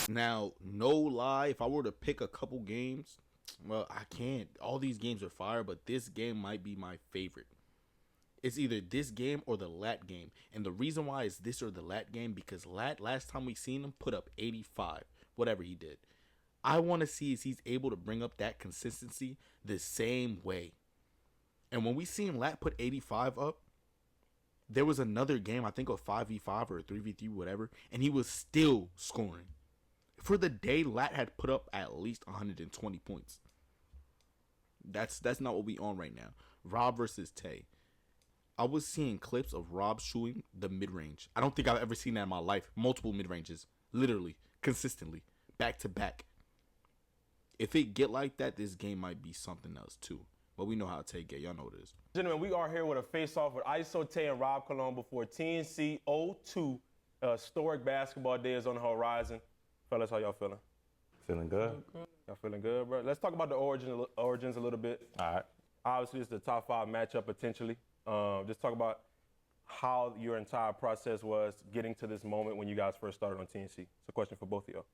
Now, no lie, if I were to pick a couple games, well, I can't. All these games are fire, but this game might be my favorite. It's either this game or the Lat game. And the reason why is this or the Lat game, because Lat, last time we seen him, put up 85, whatever he did. I want to see if he's able to bring up that consistency the same way. And when we seen Lat put 85 up, there was another game, I think a 5v5 or a 3v3, whatever, and he was still scoring. For the day, Lat had put up at least 120 points. That's not what we on right now. Rob versus Tae. I was seeing clips of Rob shooting the mid-range. I don't think I've ever seen that in my life. Multiple mid-ranges. Literally. Consistently. Back to back. If it get like that, this game might be something else too. But we know how Tae get. Y'all know what it is. Gentlemen, we are here with a face-off with ISO Tae and Rob Cologne before TNC 02. Historic basketball day is on the horizon. Fellas, how y'all feeling? Feeling good. Y'all feeling good, bro? Let's talk about the origins a little bit. All right. Obviously, it's the top 5 matchup potentially. Just talk about how your entire process was getting to this moment when you guys first started on TNC. It's a question for both of y'all.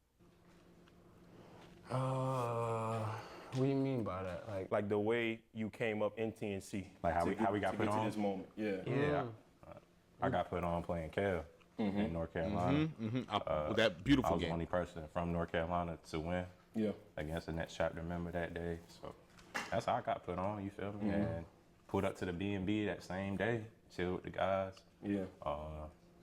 What do you mean by that? Like the way you came up in TNC. Like how we got put on? To this moment. Yeah. Yeah. I got put on playing Cal in North Carolina. That beautiful I was game. the only person from North Carolina to win against the next chapter member that day. So that's how I got put on, you feel me? And pulled up to the B&B that same day, chilled with the guys. Yeah.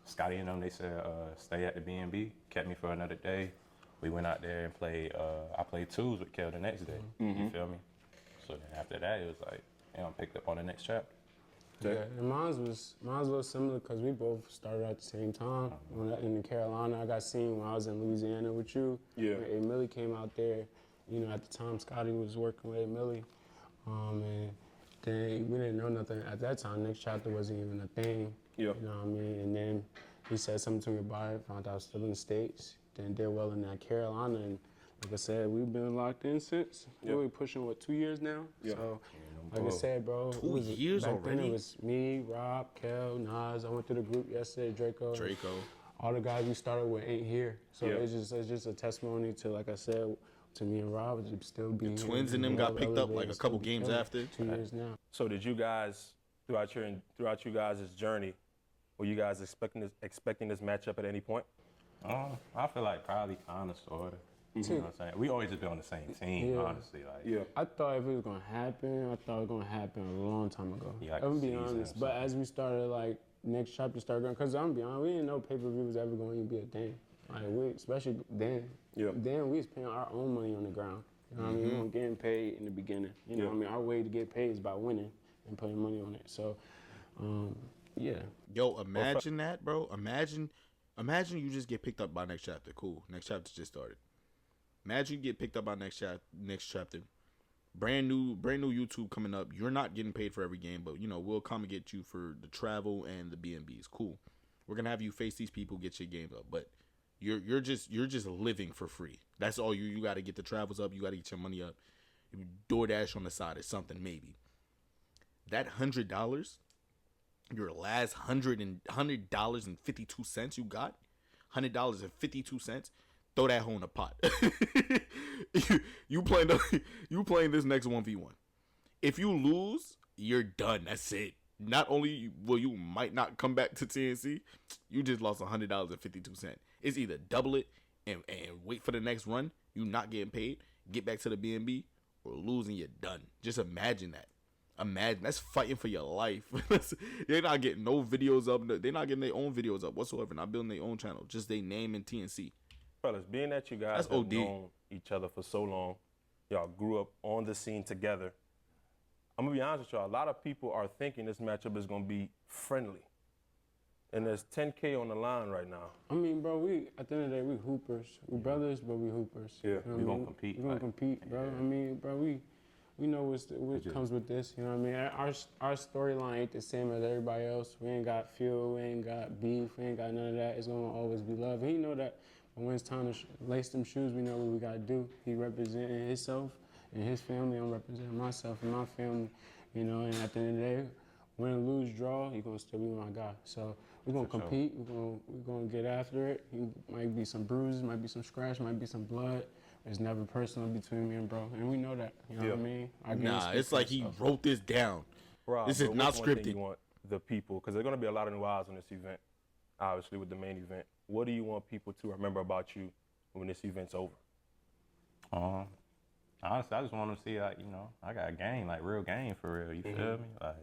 Scotty and them, they said, stay at the B&B, kept me for another day. We went out there and played, I played twos with Kel the next day, you feel me? So then after that, it was like, picked up on the next chapter. Yeah, and mine was a little similar because we both started at the same time. In the Carolina, I got seen when I was in Louisiana with you. Yeah. When Millie came out there, at the time Scotty was working with Millie. And then we didn't know nothing at that time. Next chapter wasn't even a thing. Yeah. You know what I mean? And then he said something to me about it, found out I was still in the States. Then did well in that Carolina. And like I said, we've been locked in since. Yeah. We're pushing, 2 years now? Yeah. So, like I said, bro. 2 years back already? Then it was me, Rob, Kel, Nas. I went through the group yesterday, Draco. All the guys we started with ain't here. So it's just a testimony to, like I said, to me and Rob, to still be The twins and them got picked up like a couple games after. 2 years now. So did you guys, throughout you guys' journey, were you guys expecting this matchup at any point? I feel like probably kind of, sort of. You know what I'm saying? We always just been on the same team, honestly. I thought if it was gonna happen, it was gonna happen a long time ago. Yeah, like I'm gonna be honest. But as we started, next chapter started going, because I'm gonna be honest, we didn't know pay-per-view was ever going to be a thing. Especially then. Yeah. Then we was paying our own money on the ground. You know what I mean? We weren't getting paid in the beginning. You know what I mean? Our way to get paid is by winning and putting money on it. So, yeah. Yo, imagine that, bro. Imagine you just get picked up by Next Chapter. Cool. Next Chapter just started. Imagine you get picked up by Next Chapter. Brand new YouTube coming up. You're not getting paid for every game, but we'll come and get you for the travel and the B&Bs. Cool. We're gonna have you face these people, get your games up, but you're just living for free. That's all you got to get the travels up. You got to get your money up. DoorDash on the side or something maybe. That $100, your last $100.52 you got, $100.52. Throw that hoe in the pot. you playing this next 1v1. If you lose, you're done. That's it. Not only will you might not come back to TNC, you just lost $100.52. It's either double it and wait for the next run, you not getting paid, get back to the B&B, or losing, you're done. Just imagine that. Imagine that's fighting for your life. They're not getting no videos up. They're not getting their own videos up whatsoever. Not building their own channel. Just they name in TNC. Fellas, being that you guys have known each other for so long, y'all grew up on the scene together. I'm gonna be honest with y'all. A lot of people are thinking this matchup is gonna be friendly, and there's 10K on the line right now. I mean, bro, at the end of the day, we hoopers. We brothers, but we hoopers. Yeah, we gonna compete. We gonna compete, bro. Yeah. I mean, bro, we know what comes with this. You know what I mean? Our storyline ain't the same as everybody else. We ain't got fuel. We ain't got beef. We ain't got none of that. It's gonna always be love. And he know that. But when it's time to lace them shoes, we know what we gotta do. He representing himself and his family. I'm representing myself and my family. And at the end of the day, win, lose, draw, you're gonna still be my guy. So we're gonna compete. We're gonna get after it. Might be some bruises, might be some scratch, might be some blood. It's never personal between me and bro, and we know that. You know what I mean? Nah, it's like he wrote this down. Rob, this is not one thing scripted. You want the people, because there's gonna be a lot of new eyes on this event, obviously with the main event. What do you want people to remember about you when this event's over? Honestly, I just want them to see, like, you know, I got game, like real game for real. You feel me? Like,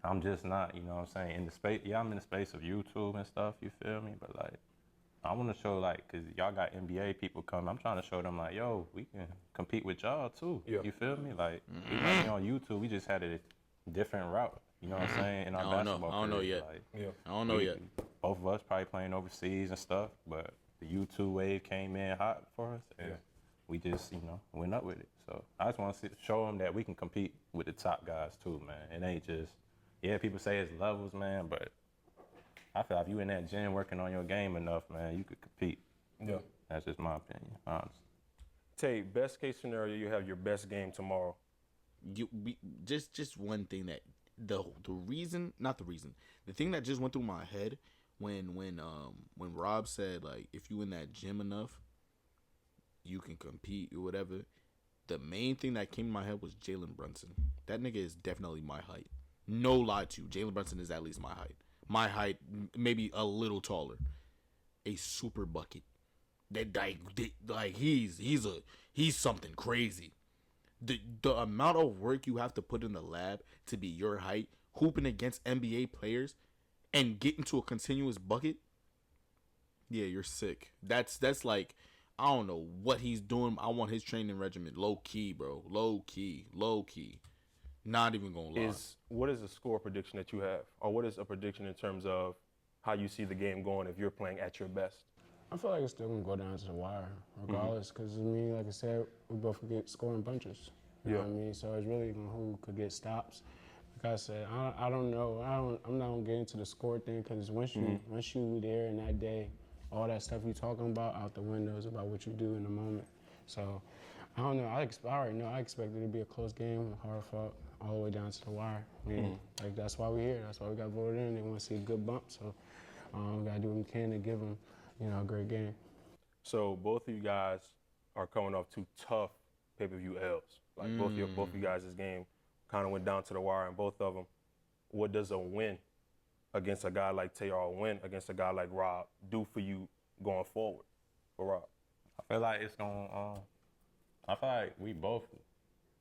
I'm just not, you know what I'm saying, in the space. Yeah, I'm in the space of YouTube and stuff. You feel me? But like, I want to show, like, cause y'all got NBA people coming. I'm trying to show them, like, yo, we can compete with y'all too. Yeah. You feel me? Like, we might be on YouTube. We just had a different route. You know what I'm saying? In our basketball I don't know career. yet. Like, I don't know yet. Both of us probably playing overseas and stuff, but the YouTube wave came in hot for us, and we just, you know, went up with it. So I just want to show them that we can compete with the top guys too, man. It ain't just, people say it's levels, man, but I feel like if you in that gym working on your game enough, man, you could compete. Yeah. That's just my opinion, honestly. Tay, best case scenario, you have your best game tomorrow. Just one thing that the thing that just went through my head when Rob said, like, if you in that gym enough, you can compete or whatever. The main thing that came to my head was Jalen Brunson. That nigga is definitely my height. No lie to you, Jalen Brunson is at least my height. My height, maybe a little taller. A super bucket. That like he's something crazy. The amount of work you have to put in the lab to be your height, hooping against NBA players, and get into a continuous bucket. Yeah, you're sick. That's like, I don't know what he's doing. I want his training regimen low key, bro. Low key. Not even gonna lie. What is the score prediction that you have, or what is a prediction in terms of how you see the game going if you're playing at your best? I feel like it's still gonna go down to the wire, regardless. Because I mean, like I said, we both could get scoring bunches. You know what I mean? So it's really who could get stops. Like I said, I don't know. I'm not gonna get into the score thing, because once you there in that day, all that stuff you talking about out the window is about what you do in the moment. So I don't know. I already know. I expect it to be a close game, hard fought, all the way down to the wire. I mean, like, that's why we're here. That's why we got voted in. They want to see a good bump. So we gotta do what we can to give them, a great game. So both of you guys are coming off two tough pay-per-view L's. Like both of you guys' game kind of went down to the wire, and both of them. What does a win against a guy like Tae, or a win against a guy like Rob do for you going forward? For Rob, I feel like it's gonna. I feel like we both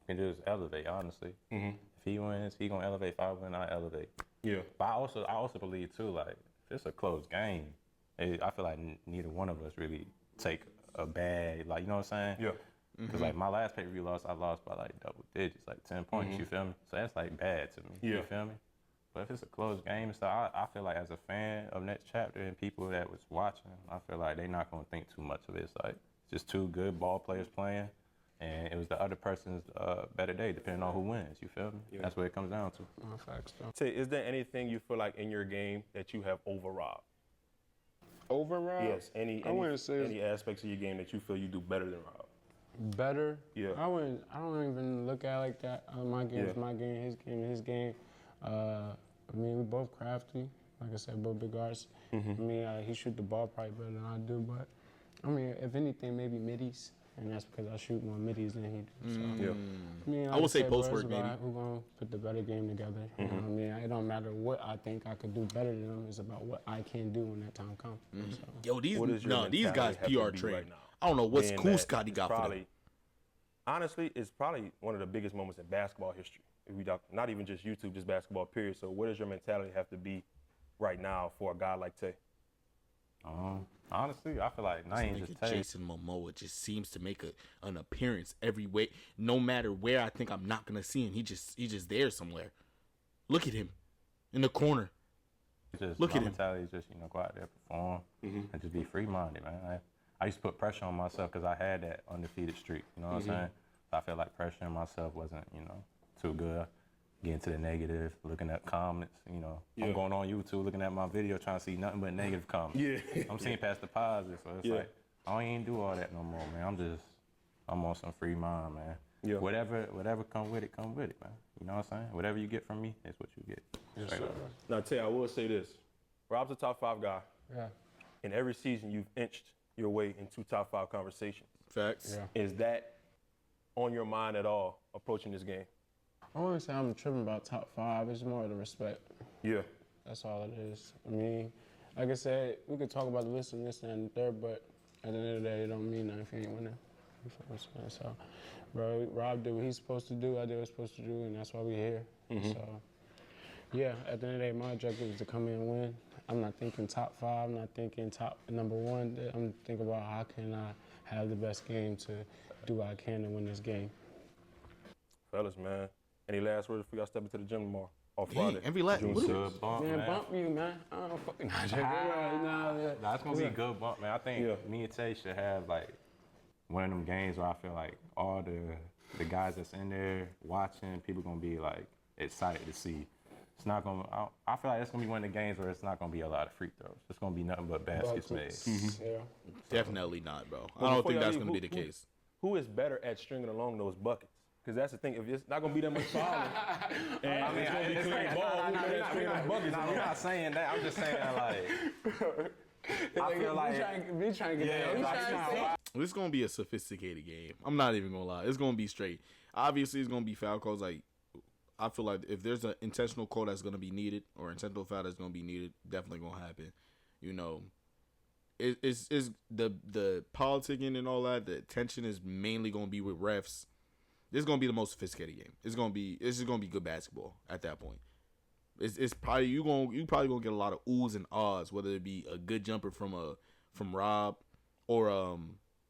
can just elevate. Honestly, if he wins, he gonna elevate. If I win, I elevate. Yeah. But I also believe too, like, if it's a close game, I feel like neither one of us really take a bad, like, you know what I'm saying? Yeah. Because like my last pay-per-view loss, I lost by like double digits, like 10 points. You feel me? So that's like bad to me. Yeah. You feel me? But if it's a close game and stuff, I feel like as a fan of Next Chapter and people that was watching, I feel like they're not gonna think too much of it. It's like just two good ball players playing, and it was the other person's better day, depending on who wins. You feel me? Yeah. That's what it comes down to. Facts, though. Tay, is there anything you feel like in your game that you have over Rob? Over Rob? Yes. Any aspects of your game that you feel you do better than Rob? Better? Yeah. I don't even look at it like that. My game is my game, his game is his game. I mean, we both crafty. Like I said, both big guards. I mean, he shoot the ball probably better than I do, but I mean, if anything, maybe middies. And that's because I shoot more middies than he does. So, I mean, I would say post work, maybe. We're going to put the better game together. You know what I mean? It don't matter what I think I could do better than them. It's about what I can do when that time comes. So. Yo, these guys PR trained. Right now? I don't know what's cool Scotty got for them. Honestly, it's probably one of the biggest moments in basketball history. If we talk, not even just YouTube, just basketball, period. So what does your mentality have to be right now for a guy like Tay? Honestly, I feel like Naeem just Tay. Jason Momoa just seems to make an appearance every way. No matter where I think I'm not gonna see him, he just there somewhere. Look at him in the corner. Look at him. Mentality is just, go out there, perform, and just be free-minded, man. I used to put pressure on myself because I had that undefeated streak. You know what I'm saying? So I felt like pressuring myself wasn't, too good. Getting to the negative, looking at comments, I'm going on YouTube, looking at my video, trying to see nothing but negative comments. I'm seeing past the positive, so it's like, I don't even do all that no more, man. I'm on some free mind, man. Yeah. Whatever come with it, man. You know what I'm saying? Whatever you get from me, that's what you get. Yes, sir. Now, Tay, I will say this. Rob's a top 5 guy. Yeah. In every season, you've inched your way into top 5 conversations. Facts. Yeah. Is that on your mind at all approaching this game? I wouldn't say I'm tripping about top 5. It's more the respect. Yeah. That's all it is. I mean, like I said, we could talk about the list and this and the third, but at the end of the day, it don't mean nothing if you ain't winning. You feel what I'm saying? So, bro, Rob did what he's supposed to do. I did what I was supposed to do, and that's why we're here. Mm-hmm. So, yeah, at the end of the day, my objective is to come in and win. I'm not thinking top 5. I'm not thinking top number 1. I'm thinking about how can I have the best game to do what I can to win this game. Fellas, man, any last words before y'all step into the gym tomorrow? Or Dang, Friday? every last Good bump, Man, man. bump you, man. I don't fucking That's gonna be a good bump, man. I think me and Tay should have like one of them games where I feel like all the guys that's in there watching, people gonna be like excited to see. It's not gonna. I feel like it's gonna be one of the games where it's not gonna be a lot of free throws. It's gonna be nothing but baskets made. Yeah. Definitely not, bro. Well, I don't before think y'all that's leave, going to be the case. Who is better at stringing along those buckets? Because that's the thing. If it's not going to be that much fouling, and it's going to be clean ball, who's better at stringing the buckets? We're not saying that. I'm just saying like. I feel like We trying to get that. It's going to be a sophisticated game. I'm not even going to lie. It's going to be straight. Obviously, it's going to be foul calls. Like, I feel like if there's an intentional call that's going to be needed or intentional foul that's going to be needed, definitely going to happen. You know, it's the politicking and all that. The attention is mainly going to be with refs. This is going to be the most sophisticated game. It's just going to be good basketball at that point. It's probably you probably gonna get a lot of oohs and ahs, whether it be a good jumper from Rob or a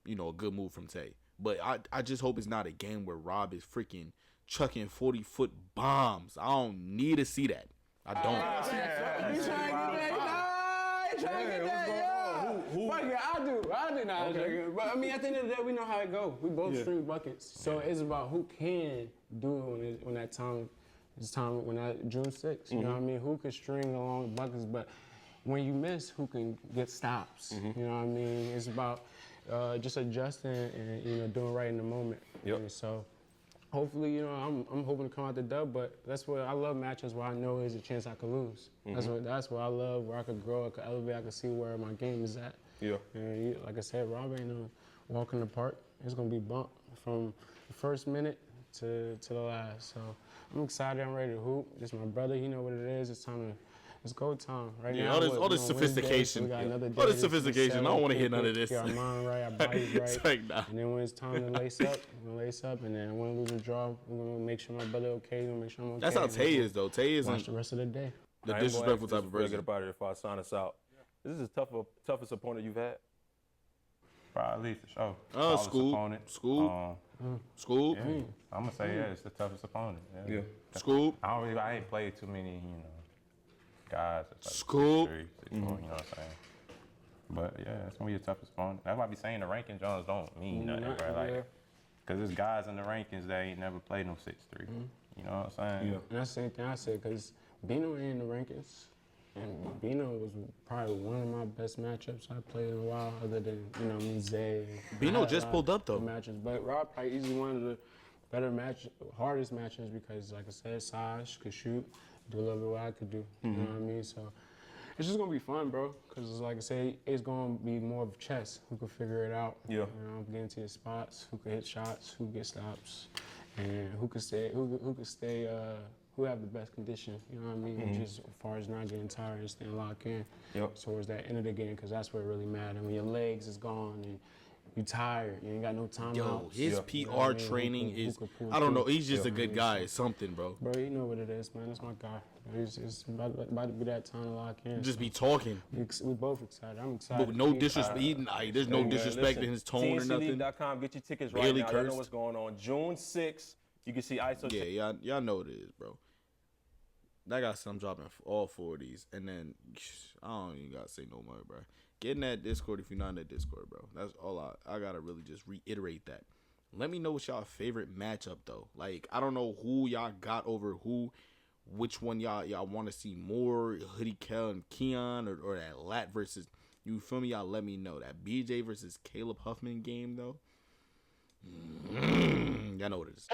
good move from Tay. But I just hope it's not a game where Rob is freaking chucking 40-foot bombs. I don't need to see that. I don't. You trying to get that? You trying to get that? Yeah. Fuck it, I do not. Okay. But I mean, at the end of the day, we know how it go. We both string buckets, so it's about who can do it when that time. It's time when June 6th, you know what I mean? Who can string along buckets, but when you miss, who can get stops? You know what I mean? It's about just adjusting and doing right in the moment. Yep. And so hopefully, I'm hoping to come out the dub, but that's what I love matches where I know there's a chance I could lose. That's what I love, where I could grow, I could elevate, I could see where my game is at. Yeah. And like I said, Rob ain't no walk in the park. It's gonna be bump from the first minute to the last. So I'm excited. I'm ready to hoop. This is my brother. He know what it is. It's go time right now. All this sophistication. All this sophistication. I don't want to hear none of this. Get our mind right, our bodies right. It's like, nah. And then when it's time to lace up, we're gonna lace up. And then when we lose or draw, we're gonna make sure my brother okay. We're gonna make sure I'm okay. That's how Tay is, though. Tay is watch the rest of the day. the disrespectful type of person. Get up out of here before I sign us out. This is the toughest opponent you've had? Probably for sure. School. Yeah, I'm gonna say it's the toughest opponent. Yeah. School. I ain't played too many, guys. That's like School. 3, 6, 4, you know what I'm saying? But yeah, it's gonna be the toughest opponent. That's why I be saying the ranking Jones don't mean nothing, right? Like, cause there's guys in the rankings that ain't never played no 6'3". You know what I'm saying? Yeah. And that's the same thing I said, cause Bino ain't in the rankings. And Bino was probably one of my best matchups I played in a while, other than Zay. Bino just pulled up though. Matches, but Rob probably easily one of the better hardest matches because, like I said, size, could shoot, do a little bit what I could do. You know what I mean? So it's just gonna be fun, bro. Cause like I say, it's gonna be more of chess. Who could figure it out? Yeah. Get into your spots. Who could hit shots? Who get stops? And who could stay? Who have the best condition, you know what I mean? Just as far as not getting tired and staying locked in towards that end of the game, because that's where it really matters. When your legs is gone and you tired, you ain't got no time out. His PR training is, I don't know, he's just a good guy. It's something, bro. Bro, you know what it is, man. That's my guy. It's about to be that time to lock in. Just be talking. We both excited. I'm excited. But no disrespect. There's no disrespect in his tone or nothing. TNCLeague.com. Get your tickets right now. Y'all know what's going on. June 6th, you can see ISO. Yeah, y'all know what it is, bro. That guy said I'm dropping all 4 of these, and then I don't even gotta say no more, bro. Get in that Discord if you're not in that Discord, bro. That's all I gotta really just reiterate that. Let me know what's y'all favorite matchup though. Like, I don't know who y'all got over who, which one y'all want to see more, Hoodie Kel and Keon or that Lat versus, you feel me? Y'all let me know. That BJ versus Caleb Huffman game though. Y'all know what it is.